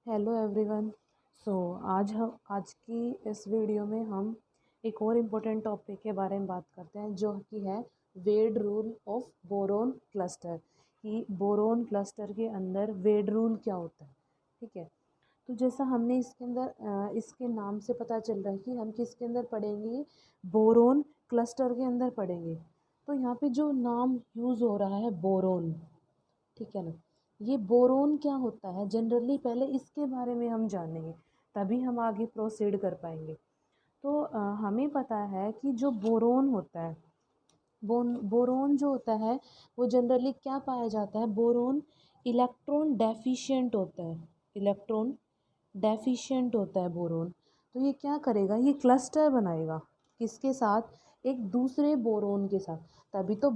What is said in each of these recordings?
Hello everyone. सो आज की इस वीडियो में हम एक और इम्पोर्टेंट टॉपिक के बारे में बात करते हैं जो कि है वेड रूल ऑफ बोरोन क्लस्टर। कि बोरोन क्लस्टर के अंदर वेड रूल क्या होता है। ठीक है, तो जैसा हमने इसके अंदर इसके नाम से पता चल रहा है कि हम किसके अंदर पढ़ेंगे, बोरोन क्लस्टर के अंदर पढ़ेंगे। तो यहाँ पे जो नाम यूज़ हो रहा है बोरोन, ठीक है ना, ये बोरोन क्या होता है जनरली पहले इसके बारे में हम जानेंगे, तभी हम आगे प्रोसीड कर पाएंगे। तो हमें पता है कि जो बोरोन होता है, बोरोन जो होता है वो जनरली क्या पाया जाता है, बोरोन इलेक्ट्रॉन डेफिशिएंट होता है। इलेक्ट्रॉन डेफिशिएंट होता है बोरोन। तो ये क्या करेगा, ये क्लस्टर बनाएगा किसके साथ, एक दूसरे बोरोन के साथ। तभी तो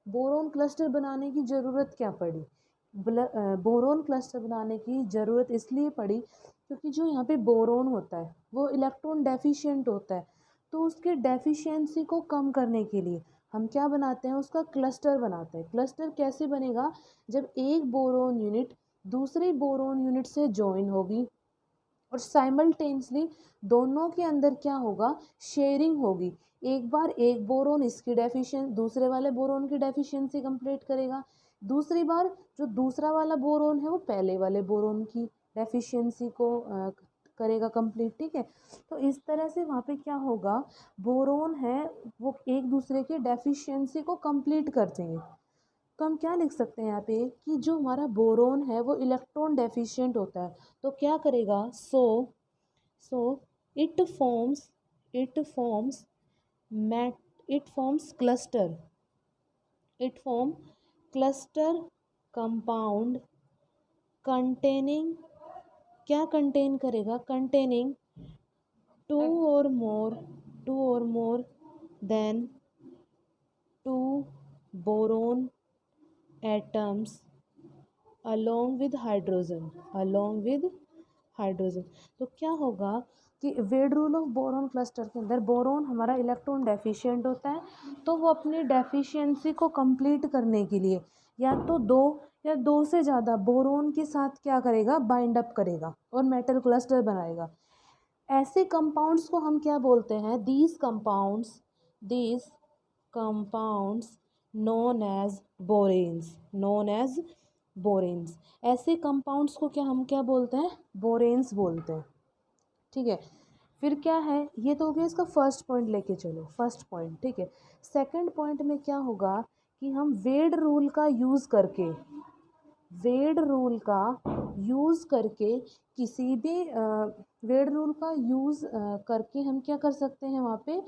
बोरोन क्लस्टर बनाने की ज़रूरत क्या पड़ी, बोरोन क्लस्टर बनाने की ज़रूरत इसलिए पड़ी क्योंकि जो यहाँ पे बोरोन होता है वो इलेक्ट्रॉन डेफिशिएंट होता है। तो उसके डेफिशिएंसी को कम करने के लिए हम क्या बनाते हैं, उसका क्लस्टर बनाते हैं। क्लस्टर कैसे बनेगा, जब एक बोरोन यूनिट दूसरे बोरोन यूनिट से ज्वाइन होगी और साइमल्टेनियसली दोनों के अंदर क्या होगा, शेयरिंग होगी। एक बार एक बोरोन इसकी डेफिशिएंसी दूसरे वाले बोरोन की डेफिशिएंसी कंप्लीट करेगा, दूसरी बार जो दूसरा वाला बोरोन है वो पहले वाले बोरोन की डेफिशिएंसी को करेगा कंप्लीट। ठीक है, तो इस तरह से वहाँ पे क्या होगा, बोरोन है वो एक दूसरे के डेफिशिएंसी को कंप्लीट करते हैं। तो हम क्या लिख सकते हैं यहाँ पे कि जो हमारा बोरोन है वो इलेक्ट्रॉन डेफिशिएंट होता है। तो क्या करेगा, so it forms it forms mat it forms cluster it forms cluster compound containing, क्या कंटेन करेगा, कंटेनिंग टू और more than two boron atoms along with hydrogen. तो क्या होगा कि Wade rule of boron cluster के अंदर बोरोन हमारा इलेक्ट्रॉन डेफिशिएंट होता है, तो वो अपनी डेफिशिएंसी को कंप्लीट करने के लिए या तो दो या दो से ज़्यादा बोरोन के साथ क्या करेगा, बाइंड अप करेगा और मेटल क्लस्टर बनाएगा। ऐसे कंपाउंड्स को हम क्या बोलते हैं, these compounds known as boranes. ऐसे कंपाउंड्स को हम क्या बोलते हैं, बोरेन्स बोलते हैं। ठीक है, फिर क्या है, ये तो हो गया इसका फर्स्ट पॉइंट, लेके चलो फर्स्ट पॉइंट। ठीक है, सेकंड पॉइंट में क्या होगा कि हम वेड रूल का यूज़ करके किसी भी वेड रूल का यूज़ करके हम क्या कर सकते हैं, वहाँ पे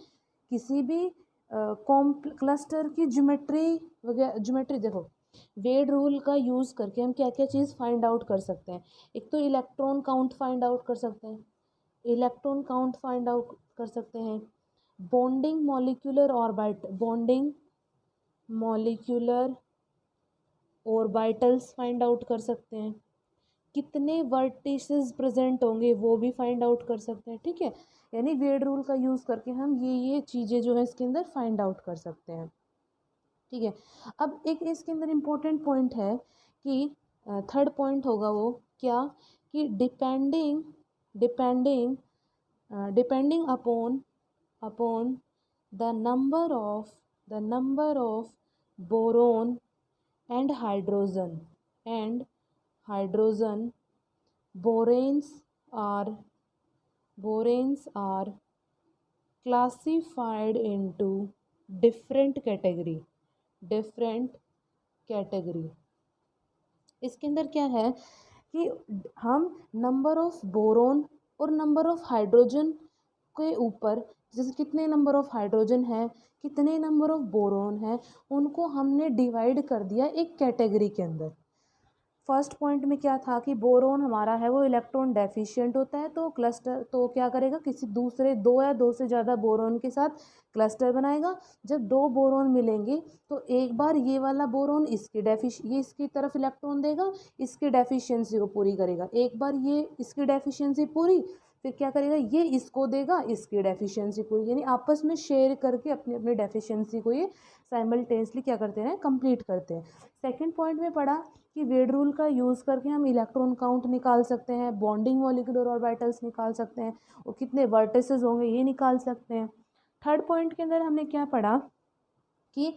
किसी भी क्लस्टर की ज्योमेट्री वगैरह, ज्योमेट्री देखो, वेड रूल का यूज़ करके हम क्या क्या चीज़ फाइंड आउट कर सकते हैं। एक तो इलेक्ट्रॉन काउंट फाइंड आउट कर सकते हैं, bonding molecular orbitals find out कर सकते हैं, कितने वर्टिसेस प्रेजेंट होंगे वो भी फाइंड आउट कर सकते हैं। ठीक है, यानी वेड रूल का यूज़ करके हम ये चीज़ें जो है इसके अंदर फाइंड आउट कर सकते हैं। ठीक है, अब एक इसके अंदर इम्पोर्टेंट पॉइंट है कि थर्ड पॉइंट होगा वो क्या, कि depending depending upon the number of boron and hydrogen boranes are boranes are classified into different category। इसके अंदर क्या है कि हम नंबर ऑफ बोरोन और नंबर ऑफ हाइड्रोजन के ऊपर, जैसे कितने नंबर ऑफ हाइड्रोजन है कितने नंबर ऑफ बोरोन है, उनको हमने डिवाइड कर दिया एक कैटेगरी के अंदर। फर्स्ट पॉइंट में क्या था कि बोरोन हमारा है वो इलेक्ट्रॉन डेफिशिएंट होता है, तो क्लस्टर तो क्या करेगा, किसी दूसरे दो या दो से ज़्यादा बोरोन के साथ क्लस्टर बनाएगा। जब दो बोरोन मिलेंगे तो एक बार ये वाला बोरोन ये इसकी तरफ इलेक्ट्रॉन देगा, इसकी डेफिशिएंसी को पूरी करेगा, एक बार ये इसकी डेफिशिएंसी पूरी, फिर क्या करेगा, ये इसको देगा, इसकी डेफिशिएंसी पूरी, यानी आपस में शेयर करके अपनी अपनी डेफिशिएंसी को ये साइमल्टेनियसली क्या करते हैं, कंप्लीट करते हैं। सेकंड पॉइंट में पढ़ा कि वेड रूल का यूज़ करके हम इलेक्ट्रॉन काउंट निकाल सकते हैं, बॉन्डिंग मॉलिक्यूलर ऑर्बिटल्स निकाल सकते हैं, और कितने वर्टिसेस होंगे ये निकाल सकते हैं। थर्ड पॉइंट के अंदर हमने क्या पढ़ा कि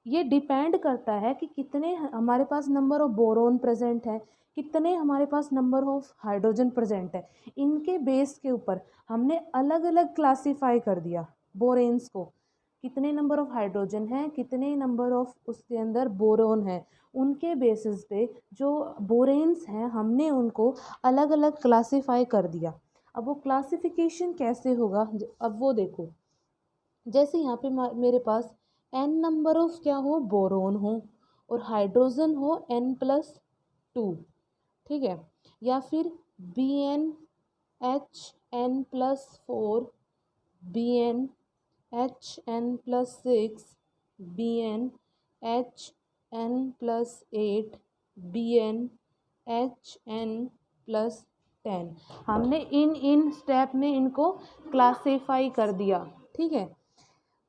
ये डिपेंड करता है कि कितने हमारे पास नंबर ऑफ बोरोन प्रेजेंट है, कितने हमारे पास नंबर ऑफ हाइड्रोजन प्रेजेंट है, इनके बेस के ऊपर हमने अलग अलग क्लासीफाई कर दिया बोरेन्स को, कितने नंबर ऑफ हाइड्रोजन है, कितने नंबर ऑफ उसके अंदर बोरोन है, उनके बेसिस पे जो बोरेन्स हैं हमने उनको अलग अलग क्लासीफाई कर दिया। अब वो क्लासिफिकेशन कैसे होगा, अब वो देखो, जैसे यहाँ पे मेरे पास n नंबर ऑफ क्या हो, बोरोन हो, और हाइड्रोजन हो n+2, ठीक है, या फिर BnHn+4, BnHn+6, BnHn+8, BnHn+10, हमने इन स्टेप में इनको क्लासीफाई कर दिया, ठीक है।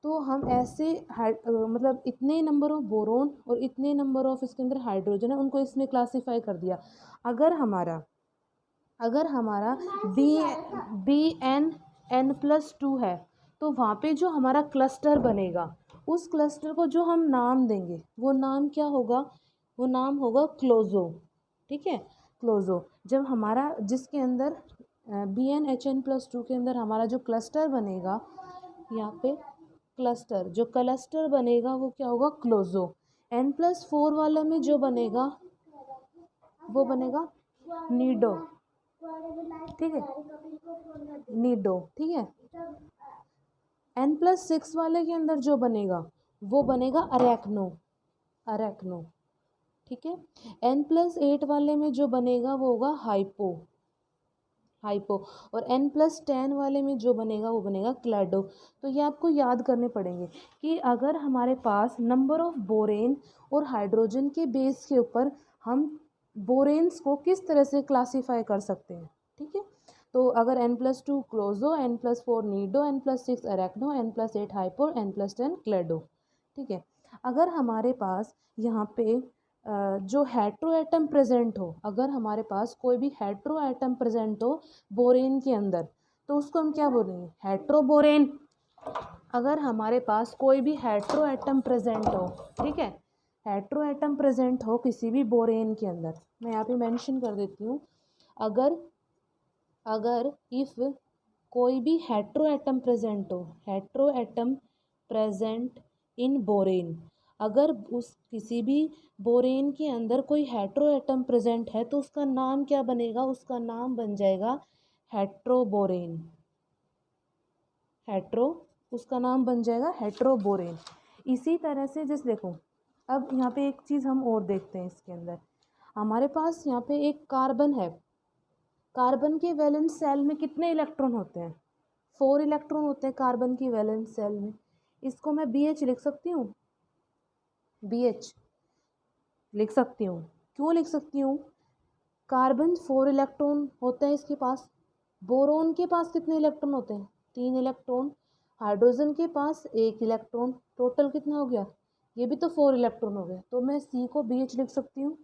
तो हम ऐसे मतलब इतने नंबर ऑफ बोरोन और इतने नंबर ऑफ इसके अंदर हाइड्रोजन है, उनको इसमें क्लासीफाई कर दिया। अगर हमारा BnN+2 है, तो वहाँ पे जो हमारा क्लस्टर बनेगा, उस क्लस्टर को जो हम नाम देंगे वो नाम क्या होगा, वो नाम होगा क्लोजो, ठीक है, क्लोजो। जब हमारा जिसके अंदर BnHn+2 के अंदर हमारा जो क्लस्टर बनेगा, यहाँ पे क्लस्टर, जो क्लस्टर बनेगा वो क्या होगा, क्लोजो। n+4 वाले में जो बनेगा वो बनेगा नीडो, ठीक है, नीडो, ठीक है। n+6 वाले के अंदर जो बनेगा वो बनेगा अरेक्नो, ठीक है। n+8 वाले में जो बनेगा वो होगा हाइपो, और n+10 वाले में जो बनेगा वो बनेगा क्लैडो। तो ये आपको याद करने पड़ेंगे कि अगर हमारे पास नंबर ऑफ बोरेन और हाइड्रोजन के बेस के ऊपर हम बोरेन्स को किस तरह से क्लासीफाई कर सकते हैं, ठीक है। तो अगर n+2 क्लोजो, n+4 Nido, n+6 अरेक्नो, n+8 hypo, n+10 क्लैडो, ठीक है। अगर हमारे पास यहाँ पे जो हेट्रो एटम प्रेजेंट हो, अगर हमारे पास कोई भी हेट्रो एटम प्रेजेंट हो बोरेन के अंदर, तो उसको हम क्या बोलेंगे, हेट्रोबोरेन। अगर हमारे पास कोई भी हेट्रो एटम प्रेजेंट हो, ठीक है, हेट्रो एटम प्रेजेंट हो किसी भी बोरेन के अंदर, मैं यहाँ पे मेंशन कर देती हूँ, अगर इफ़ कोई भी हेट्रो एटम प्रेजेंट हो, hetero atom present in borane, अगर उस किसी भी बोरेन के अंदर कोई हेट्रो एटम प्रेजेंट है तो उसका नाम क्या बनेगा, उसका नाम बन जाएगा हेट्रोबोरेन, उसका नाम बन जाएगा हेट्रोबोरेन। इसी तरह से जैसे देखो, अब यहाँ पे एक चीज़ हम और देखते हैं, इसके अंदर हमारे पास यहाँ पे एक कार्बन है, कार्बन के वैलेंस सेल में कितने इलेक्ट्रॉन होते हैं, 4 इलेक्ट्रॉन होते हैं कार्बन की वैलेंस सेल में। इसको मैं BH लिख सकती हूँ, BH लिख सकती हूँ, क्यों लिख सकती हूँ, कार्बन 4 इलेक्ट्रॉन होते हैं इसके पास, बोरोन के पास कितने इलेक्ट्रॉन होते हैं, 3 इलेक्ट्रॉन, हाइड्रोजन के पास 1 इलेक्ट्रॉन, टोटल कितना हो गया, ये भी तो 4 इलेक्ट्रॉन हो गए, तो मैं C को BH लिख सकती हूँ।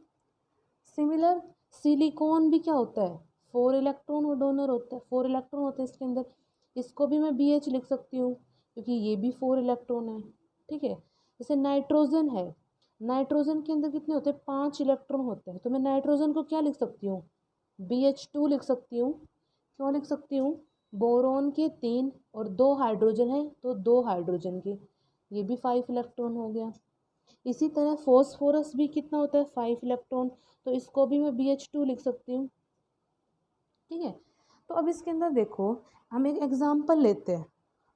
सिमिलर सिलिकॉन भी क्या होता है, 4 इलेक्ट्रॉन और डोनर होता है, 4 इलेक्ट्रॉन होते हैं इसके अंदर, इसको भी मैं BH लिख सकती हूँ क्योंकि ये भी 4 इलेक्ट्रॉन है, ठीक है। जैसे नाइट्रोजन है, नाइट्रोजन के अंदर कितने होते हैं, 5 इलेक्ट्रॉन होते हैं, तो मैं नाइट्रोजन को क्या लिख सकती हूँ, BH2 लिख सकती हूँ। क्यों लिख सकती हूँ, बोरोन के 3 और 2 हाइड्रोजन है तो 2 हाइड्रोजन के, ये भी 5 इलेक्ट्रॉन हो गया। इसी तरह फॉस्फोरस भी कितना होता है, 5 इलेक्ट्रॉन, तो इसको भी मैं BH2 लिख सकती हूँ, ठीक है। तो अब इसके अंदर देखो, हम एक एग्जाम्पल लेते हैं,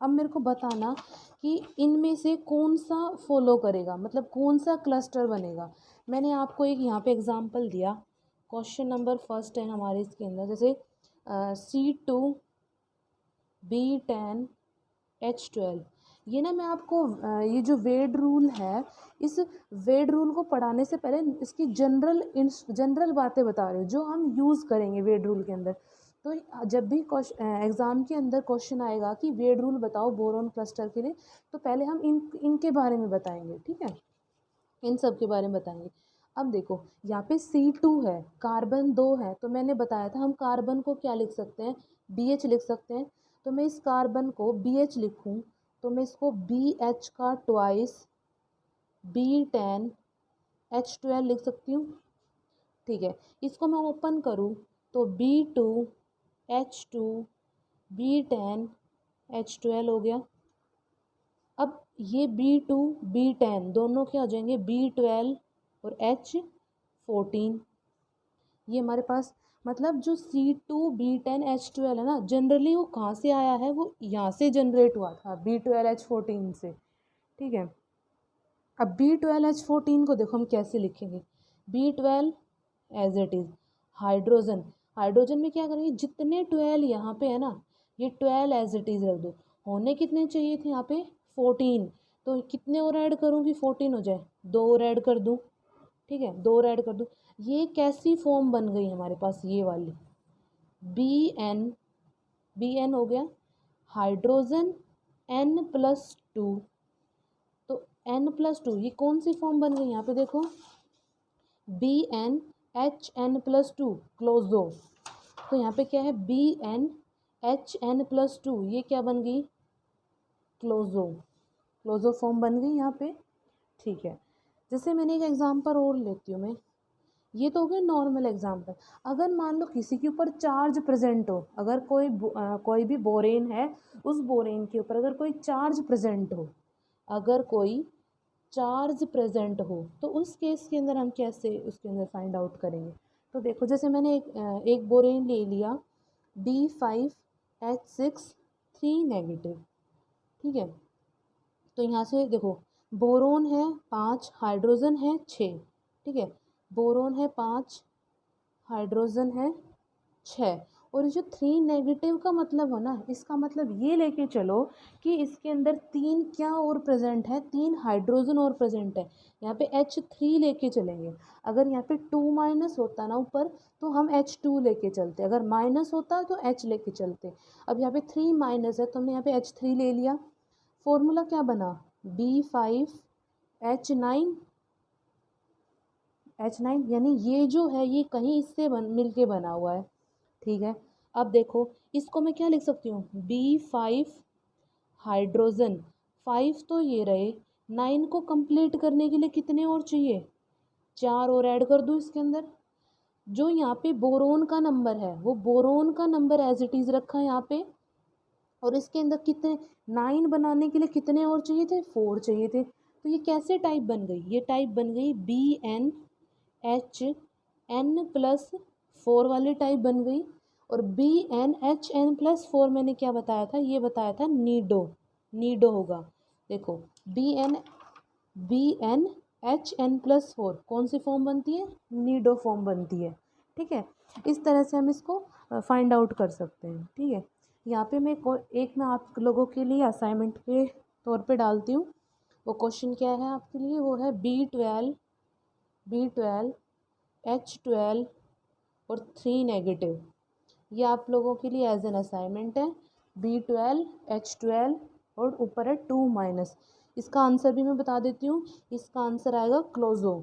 अब मेरे को बताना कि इनमें से कौन सा फॉलो करेगा, मतलब कौन सा क्लस्टर बनेगा। मैंने आपको एक यहाँ पे एग्जाम्पल दिया, क्वेश्चन नंबर फर्स्ट है हमारे इसके अंदर, जैसे C2B10H12, ये ना मैं आपको ये जो वेड रूल है, इस वेड रूल को पढ़ाने से पहले इसकी जनरल बातें बता रही हूँ जो हम यूज़ करेंगे वेड रूल के अंदर। तो जब भी एग्ज़ाम के अंदर क्वेश्चन आएगा कि वेड रूल बताओ बोरोन क्लस्टर के लिए, तो पहले हम इनके बारे में बताएंगे, ठीक है, इन सब के बारे में बताएंगे। अब देखो यहाँ पे C2 है, कार्बन 2 है, तो मैंने बताया था हम कार्बन को क्या लिख सकते हैं, BH लिख सकते हैं। तो मैं इस कार्बन को BH लिखूँ तो मैं इसको BH का ट्वाइस B10 H12 लिख सकती हूँ, ठीक है। इसको मैं ओपन करूँ तो B2 H2 B10 H12 हो गया। अब ये B2 B10 दोनों क्या हो जाएंगे, B12 और H14। ये हमारे पास मतलब जो C2 B10 H12 है ना, जनरली वो कहाँ से आया है, वो यहाँ से जनरेट हुआ था B12 H14 से, ठीक है। अब B12 H14 को देखो हम कैसे लिखेंगे, B12 as it is hydrogen, hydrogen में क्या करेंगे, जितने 12 यहाँ पे है ना, ये 12 एज इट इज़ रख दो। होने कितने चाहिए थे यहाँ पे 14, तो कितने और ऐड करूँ कि 14 हो जाए, 2 और ऐड कर दूँ, ठीक है, 2 और ऐड कर दूँ। ये कैसी फॉर्म बन गई हमारे पास, ये वाली BN हो गया, हाइड्रोजन N+2, तो N+2 ये कौन सी फॉर्म बन गई यहाँ पे देखो, BnHN+2 क्लोजो। तो यहाँ पे क्या है, BnHN+2 ये क्या बन गई, क्लोजो, क्लोजो फॉर्म बन गई यहाँ पे, ठीक है। जैसे मैंने एक एग्जांपल और लेती हूँ मैं, ये तो हो गया नॉर्मल एग्जांपल। अगर मान लो किसी के ऊपर चार्ज प्रेजेंट हो, अगर कोई भी बोरेन है, उस बोरेन के ऊपर अगर कोई चार्ज प्रेजेंट हो, अगर कोई चार्ज प्रेजेंट हो, तो उस केस के अंदर हम कैसे उसके अंदर फाइंड आउट करेंगे। तो देखो जैसे मैंने एक बोरेन ले लिया D5H6 3 नेगेटिव, ठीक है। तो यहाँ से देखो बोरोन है 5, हाइड्रोजन है 6, ठीक है, बोरोन है 5, हाइड्रोजन है 6, और जो 3 नेगेटिव का मतलब हो ना, इसका मतलब ये लेके चलो कि इसके अंदर 3 क्या और प्रेजेंट है, 3 हाइड्रोजन और प्रेजेंट है। यहाँ पे H3 लेके चलेंगे, अगर यहाँ पे 2 माइनस होता ना ऊपर, तो हम H2 लेके चलते, अगर माइनस होता तो H लेके चलते। अब यहाँ पे 3 माइनस है तो हमने यहाँ पे H3 ले लिया। फॉर्मूला क्या बना, B5H9, H9 यानी ये जो है ये कहीं इससे मिलके बना हुआ है, ठीक है। अब देखो इसको मैं क्या लिख सकती हूँ, B5 हाइड्रोजन 5 तो ये रहे, 9 को कंप्लीट करने के लिए कितने और चाहिए, 4 और ऐड कर दूँ इसके अंदर। जो यहाँ पे बोरोन का नंबर है वो बोरोन का नंबर एज इट इज़ रखा है यहाँ पे, और इसके अंदर कितने 9 बनाने के लिए कितने और चाहिए थे, 4 चाहिए थे। तो ये कैसे टाइप बन गई, ये टाइप बन गई BnHN+4 वाली टाइप बन गई। और BnHN+4 मैंने क्या बताया था, ये बताया था नीडो, नीडो होगा। देखो BnHN+4 कौन सी फॉर्म बनती है, नीडो फॉर्म बनती है, ठीक है। इस तरह से हम इसको फाइंड आउट कर सकते हैं, ठीक है। यहाँ पे मैं आप लोगों के लिए असाइनमेंट के तौर पे डालती हूँ। वो क्वेश्चन क्या है आपके लिए, वो है B12 H12 और 3 नेगेटिव। ये आप लोगों के लिए एज एन असाइनमेंट है, B12 H12 और ऊपर है 2 माइनस। इसका आंसर भी मैं बता देती हूँ, इसका आंसर आएगा क्लोजो,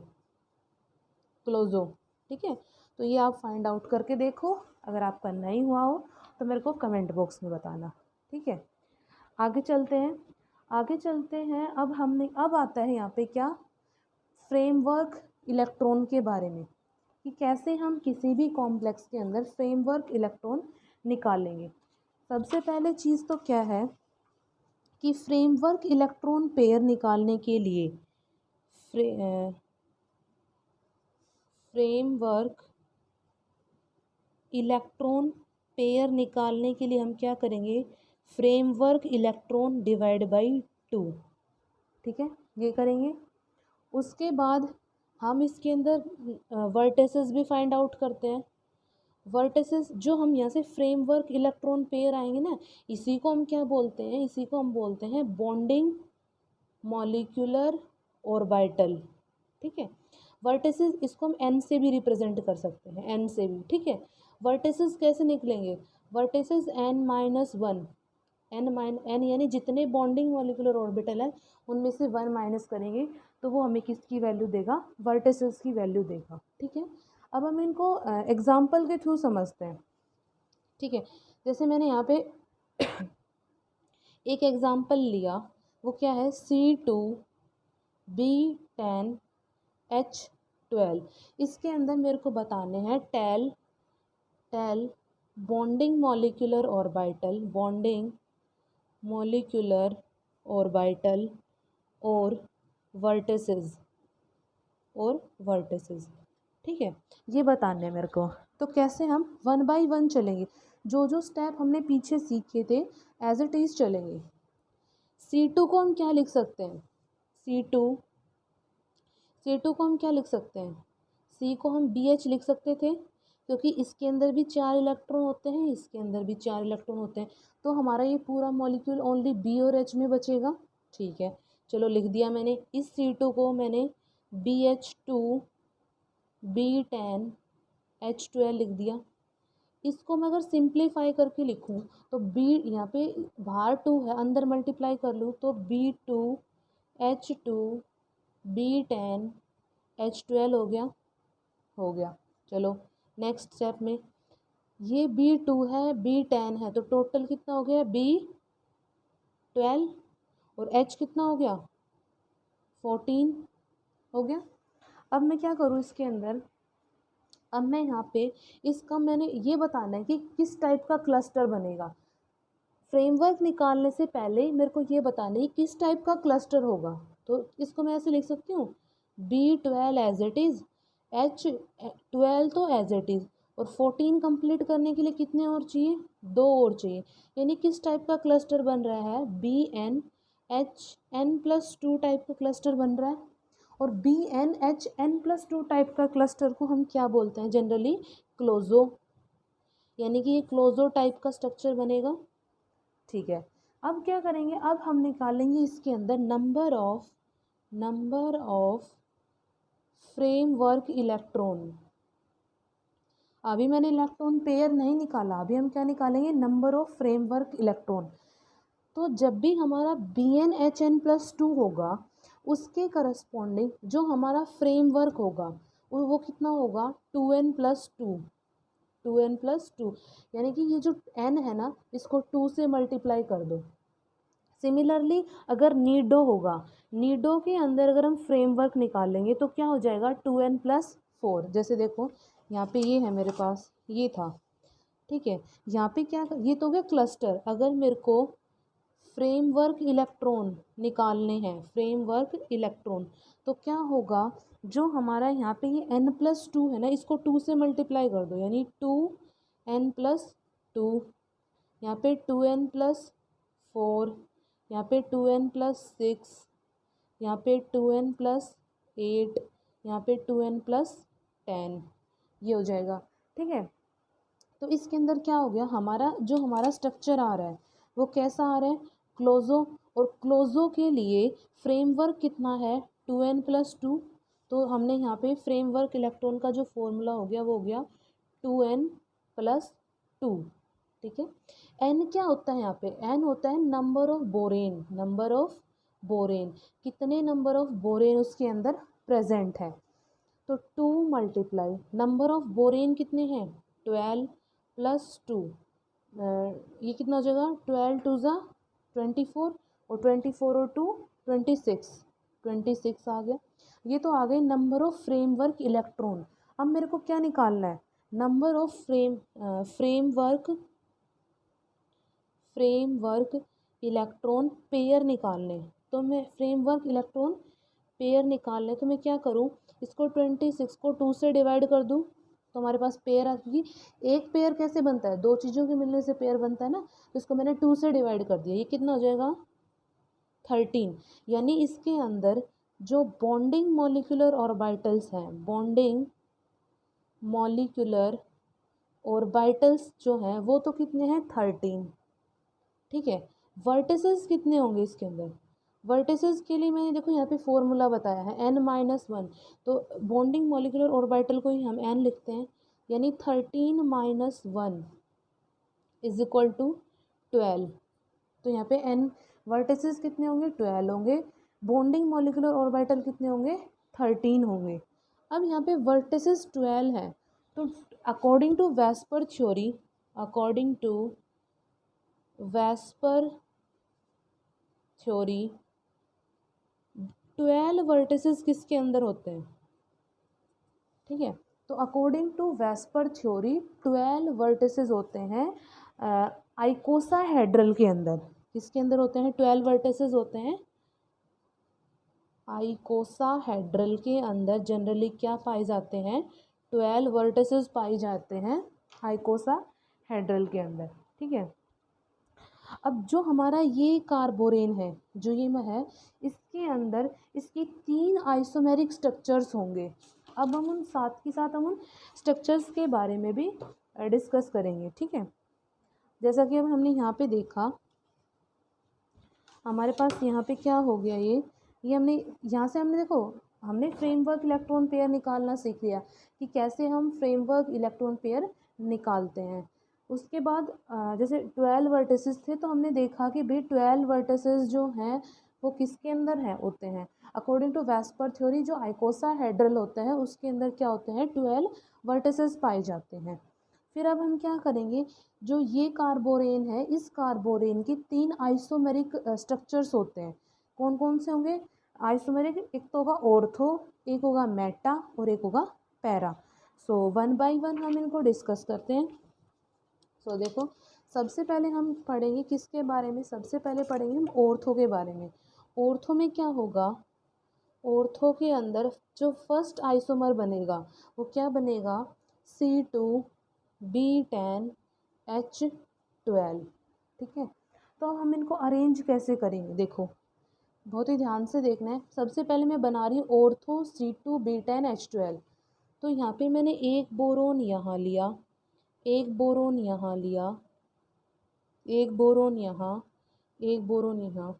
क्लोजो, ठीक है। तो ये आप फाइंड आउट करके देखो, अगर आपका नहीं हुआ हो तो मेरे को कमेंट बॉक्स में बताना, ठीक है। आगे चलते हैं, आगे चलते हैं। अब आता है यहाँ पे क्या, फ्रेमवर्क इलेक्ट्रॉन के बारे में, कि कैसे हम किसी भी कॉम्प्लेक्स के अंदर फ्रेमवर्क इलेक्ट्रॉन निकालेंगे। सबसे पहले चीज़ तो क्या है कि फ्रेमवर्क इलेक्ट्रॉन पेयर निकालने के लिए फ्रेमवर्क इलेक्ट्रॉन पेयर निकालने के लिए हम क्या करेंगे, फ्रेमवर्क इलेक्ट्रॉन डिवाइड बाई 2, ठीक है, ये करेंगे। उसके बाद हम इसके अंदर वर्टिसेस भी फाइंड आउट करते हैं। वर्टिसेस जो हम यहाँ से फ्रेमवर्क इलेक्ट्रॉन पेयर आएंगे ना, इसी को हम क्या बोलते हैं, इसी को हम बोलते हैं बॉन्डिंग मॉलिक्यूलर ऑर्बिटल, ठीक है। वर्टिसेस इसको हम N से भी रिप्रेजेंट कर सकते हैं, N से भी, ठीक है। वर्टिसेस कैसे निकलेंगे, वर्टिसेस n-1, n यानी जितने बॉन्डिंग मॉलिक्यूलर ऑर्बिटल है उनमें से 1 माइनस करेंगे तो वो हमें किसकी वैल्यू देगा, वर्टिसेस की वैल्यू देगा। ठीक है, अब हम इनको एग्जाम्पल के थ्रू समझते हैं। ठीक है, जैसे मैंने यहाँ पे एक एग्जाम्पल लिया, वो क्या है, C2B10H12। इसके अंदर मेरे को बताने हैं tell bonding molecular orbital, bonding molecular orbital और वर्टिसेस। ठीक है, ये बताने हैं मेरे को। तो कैसे हम 1 बाय 1 चलेंगे, जो जो स्टेप हमने पीछे सीखे थे एज इट इज़ चलेंगे। C2 को हम क्या लिख सकते हैं, C2 को हम क्या लिख सकते हैं, C को हम BH लिख सकते थे, क्योंकि इसके अंदर भी 4 इलेक्ट्रॉन होते हैं, इसके अंदर भी 4 इलेक्ट्रॉन होते हैं, तो हमारा ये पूरा मॉलिक्यूल ओनली B और H में बचेगा। ठीक है, चलो लिख दिया मैंने। इस C2 को मैंने BH2B10H12 लिख दिया। इसको मैं अगर सिंप्लीफाई करके लिखूं तो B यहाँ पे बाहर 2 है, अंदर मल्टीप्लाई कर लूँ तो B2H2B10H12 हो गया। चलो नेक्स्ट स्टेप में, ये B2 है, B10 है, तो टोटल कितना हो गया, B12 और H कितना हो गया, 14 हो गया। अब मैं क्या करूँ इसके अंदर, अब मैं यहाँ पे इसका मैंने ये बताना है कि किस टाइप का क्लस्टर बनेगा। फ्रेमवर्क निकालने से पहले मेरे को ये बताना है किस टाइप का क्लस्टर होगा। तो इसको मैं ऐसे लिख सकती हूँ, B12 as it is, H12 तो एज इट इज़, और 14 कंप्लीट करने के लिए कितने और चाहिए, 2 और चाहिए। यानी किस टाइप का क्लस्टर बन रहा है, BNHN+2 टाइप का क्लस्टर बन रहा है। और BNHN+2 टाइप का क्लस्टर को हम क्या बोलते हैं जनरली, क्लोजो, यानी कि ये क्लोजो टाइप का स्ट्रक्चर बनेगा। ठीक है, अब क्या करेंगे, अब हम निकालेंगे इसके अंदर नंबर ऑफ फ्रेमवर्क इलेक्ट्रॉन। अभी मैंने इलेक्ट्रॉन पेयर नहीं निकाला, अभी हम क्या निकालेंगे, नंबर ऑफ फ्रेमवर्क इलेक्ट्रॉन। तो जब भी हमारा BNHN+2 होगा उसके करस्पॉन्डिंग जो हमारा फ्रेमवर्क होगा वो कितना होगा, 2n+2, यानी कि ये जो n है ना इसको 2 से मल्टीप्लाई कर दो। सिमिलरली अगर नीडो होगा, नीडो के अंदर अगर हम फ्रेमवर्क निकालेंगे तो क्या हो जाएगा, 2n+4। जैसे देखो यहाँ पे ये है मेरे पास, ये था। ठीक है, यहाँ पे क्या, ये तो हो गया क्लस्टर। अगर मेरे को फ्रेमवर्क इलेक्ट्रॉन निकालने हैं, फ्रेमवर्क इलेक्ट्रॉन, तो क्या होगा, जो हमारा यहाँ पे ये n+2 है ना इसको 2 से मल्टीप्लाई कर दो, यानी 2n+2, यहाँ पे 2n+4, यहाँ पे 2n+6, यहाँ पे 2n+8, यहाँ पे 2n+10, ये हो जाएगा। ठीक है, तो इसके अंदर क्या हो गया, हमारा जो हमारा स्ट्रक्चर आ रहा है वो कैसा आ रहा है, क्लोजो। और क्लोजो के लिए फ्रेमवर्क कितना है, 2n+2। तो हमने यहाँ पे फ्रेमवर्क इलेक्ट्रॉन का जो फॉर्मूला हो गया वो हो गया 2n+2। ठीक है, n क्या होता है, यहाँ पे n होता है नंबर ऑफ बोरेन, कितने नंबर ऑफ बोरेन उसके अंदर प्रेजेंट है। तो 2 मल्टीप्लाई नंबर ऑफ बोरेन कितने हैं, 12+2, ये कितना हो जाएगा, 12×2 = 24, और 24 और 2 26 आ गया। ये तो आ गए नंबर ऑफ फ्रेमवर्क इलेक्ट्रॉन। अब मेरे को क्या निकालना है, number of framework electron pair निकालने। तो मैं फ्रेमवर्क इलेक्ट्रॉन पेयर निकालने, तो मैं क्या करूँ, इसको 26 को 2 से डिवाइड कर दूँ तो हमारे पास पेयर आ गई। एक पेयर कैसे बनता है, 2 चीज़ों के मिलने से पेयर बनता है ना, तो इसको मैंने 2 से डिवाइड कर दिया, ये कितना हो जाएगा, 13। यानी इसके अंदर जो बॉन्डिंग मॉलिक्यूलर ऑर्बिटल्स हैं, बॉन्डिंग मॉलिक्यूलर ऑर्बिटल्स जो हैं वो तो कितने हैं, 13। ठीक है, वर्टिसेस कितने होंगे इसके अंदर, वर्टिसेस के लिए मैंने देखो यहाँ पे फॉर्मूला बताया है n-1। तो बॉन्डिंग मॉलिक्यूलर ऑर्बिटल को ही हम n लिखते हैं, यानी 13 माइनस 1 इज इक्वल टू 12। तो यहाँ पे n वर्टिसेस कितने होंगे, 12 होंगे। बॉन्डिंग मॉलिक्यूलर ऑर्बिटल कितने होंगे, 13 होंगे। अब यहाँ पे वर्टिसेस 12 है, तो according to VSEPR theory, according to VSEPR theory 12 vertices किसके अंदर होते हैं, ठीक है। तो according to VSEPR theory 12 vertices होते हैं आइकोसाहेड्रल के अंदर। किसके अंदर होते हैं, 12 वर्टिसेस होते हैं आइकोसाहेड्रल के अंदर। जनरली क्या पाए जाते हैं, 12 वर्टिसेस पाए जाते हैं आइकोसाहेड्रल के अंदर, ठीक है। अब जो हमारा ये कार्बोरेन है, जो ये में है, इसके अंदर इसकी 3 आइसोमेरिक स्ट्रक्चर्स होंगे। अब हम उन साथ के साथ हम उन स्ट्रक्चर्स के बारे में भी डिस्कस करेंगे, ठीक है। जैसा कि अब हमने यहाँ पे देखा, हमारे पास यहाँ पे क्या हो गया, ये हमने यहाँ से हमने देखो हमने फ्रेमवर्क इलेक्ट्रॉन पेयर निकालना सीख लिया कि कैसे हम फ्रेमवर्क इलेक्ट्रॉन पेयर निकालते हैं। उसके बाद जैसे 12 वर्टिसेस थे, तो हमने देखा कि भाई 12 वर्टिसेस जो हैं वो किसके अंदर हैं होते हैं, अकॉर्डिंग टू वेस्पर थ्योरी जो आइकोसाहेड्रल होता है उसके अंदर क्या होते हैं, 12 वर्टिसेस पाए जाते हैं। फिर अब हम क्या करेंगे, जो ये कार्बोरेन है, इस कार्बोरेन की 3 आइसोमेरिक स्ट्रक्चर्स होते हैं। कौन कौन से होंगे आइसोमेरिक, एक तो होगा ऑर्थो, एक होगा मेटा और एक होगा para. So one by one हम इनको डिस्कस करते हैं। सो देखो, सबसे पहले हम पढ़ेंगे किसके बारे में, सबसे पहले पढ़ेंगे हम ऑर्थो के बारे में। ऑर्थो में क्या होगा, ऑर्थो के अंदर जो फर्स्ट आइसोमर बनेगा वो क्या बनेगा, C2B10H12, ठीक है। तो अब हम इनको अरेंज कैसे करेंगे, देखो बहुत ही ध्यान से देखना है। सबसे पहले मैं बना रही हूँ ऑर्थो C2B10H12। तो यहाँ पे मैंने एक बोरोन यहाँ लिया, एक बोरोन यहाँ लिया, एक बोरोन यहाँ, एक बोरोन यहाँ,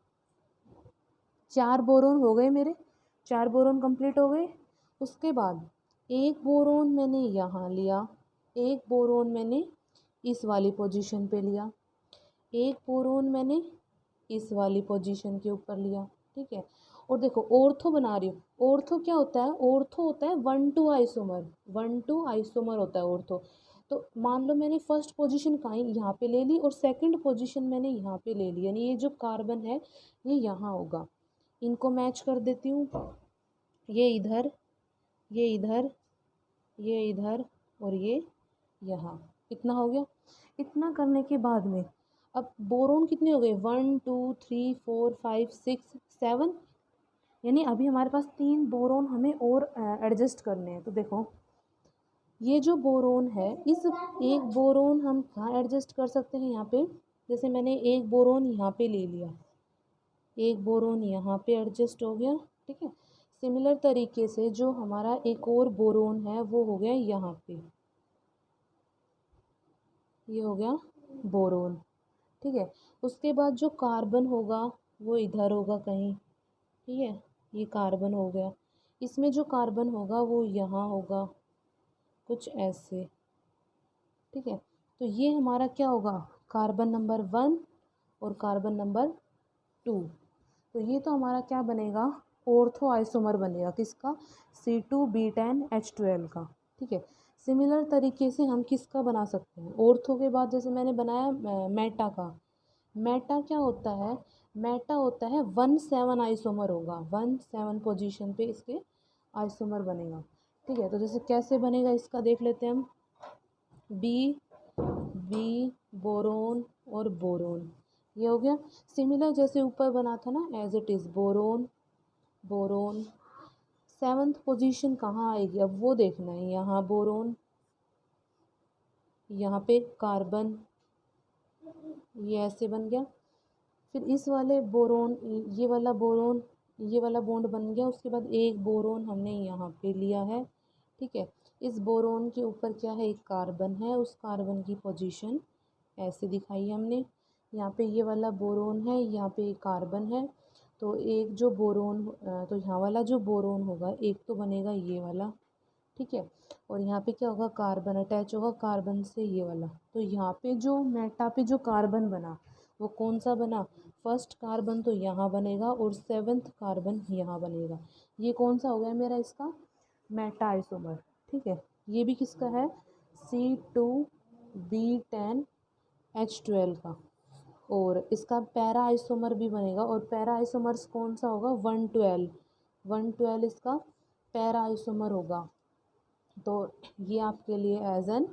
4 बोरोन हो गए मेरे, 4 बोरोन कंप्लीट हो गए। उसके बाद एक बोरोन मैंने यहाँ लिया, एक बोरोन मैंने इस वाली पोजीशन पे लिया, एक बोरोन मैंने इस वाली पोजीशन के ऊपर लिया, ठीक है। और देखो ऑर्थो बना रही हूँ, ऑर्थो क्या होता है, ऑर्थो होता है 1,2 आइसोमर, 1,2 आइसोमर होता है ऑर्थो। तो मान लो मैंने फर्स्ट पोजीशन कहाँ यहाँ पे ले ली और सेकंड पोजीशन मैंने यहाँ पे ले ली, यानी ये जो कार्बन है ये यहाँ होगा। इनको मैच कर देती हूँ, ये इधर, ये इधर, ये इधर और ये यहाँ, इतना हो गया। इतना करने के बाद में अब बोरोन कितने हो गए, 1 2 3 4 5 6 7, यानी अभी हमारे पास 3 बोरोन हमें और एडजस्ट करने हैं। तो देखो ये जो बोरोन है, इस एक बोरोन हम कहाँ एडजस्ट कर सकते हैं, यहाँ पे जैसे मैंने एक बोरोन यहाँ पे ले लिया, एक बोरोन यहाँ पे एडजस्ट हो गया, ठीक है। सिमिलर तरीके से जो हमारा एक और बोरोन है वो हो गया यहाँ पे, ये हो गया बोरोन, ठीक है। उसके बाद जो कार्बन होगा वो इधर होगा कहीं, ठीक है, ये कार्बन हो गया। इसमें जो कार्बन होगा वो यहाँ होगा कुछ ऐसे, ठीक है। तो ये हमारा क्या होगा, कार्बन नंबर 1 और कार्बन नंबर 2। तो ये तो हमारा क्या बनेगा, ऑर्थो आइसोमर बनेगा, किसका, C2B10H12 का, ठीक है। सिमिलर तरीके से हम किसका बना सकते हैं, ऑर्थो के बाद जैसे मैंने बनाया मेटा का। मेटा क्या होता है, मेटा होता है 1,7 आइसोमर होगा, 1,7 पोजीशन पे इसके आइसोमर बनेगा, ठीक है। तो जैसे कैसे बनेगा इसका देख लेते हैं हम, बी बोरोन और बोरोन, ये हो गया। सिमिलर जैसे ऊपर बना था ना, as it is boron boron. 7th position कहाँ आएगी अब वो देखना है, यहाँ बोरोन, यहाँ पे कार्बन, ये ऐसे बन गया। फिर इस वाले बोरोन, ये वाला बोरोन, ये वाला बॉन्ड बन गया। उसके बाद एक बोरोन हमने यहाँ पे लिया है, ठीक है। इस बोरोन के ऊपर क्या है, एक कार्बन है, उस कार्बन की पोजीशन ऐसे दिखाई हमने। यहाँ पे ये वाला बोरोन है, यहाँ पे एक कार्बन है। तो एक जो बोरोन, तो यहाँ वाला जो बोरोन होगा एक तो बनेगा ये वाला, ठीक है। और यहाँ पे क्या होगा, कार्बन अटैच होगा कार्बन से ये वाला, तो यहाँ पे जो मेटा पे जो कार्बन बना वो कौन सा बना, फर्स्ट कार्बन तो यहाँ बनेगा और सेवन्थ कार्बन यहाँ बनेगा। ये कौन सा हो गया मेरा इसका मेटा आइसोमर, ठीक है। ये भी किसका है, C2B10H12 का। और इसका पैरा आइसोमर भी बनेगा, और पैरा आइसोमर्स कौन सा होगा, 112 इसका पैरा आइसोमर होगा। तो ये आपके लिए एज एन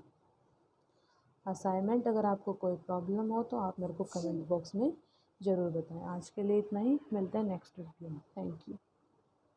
असाइनमेंट, अगर आपको कोई प्रॉब्लम हो तो आप मेरे को कमेंट बॉक्स में ज़रूर बताएं। आज के लिए इतना ही, मिलते हैं नेक्स्ट वीडियो में। Thank you.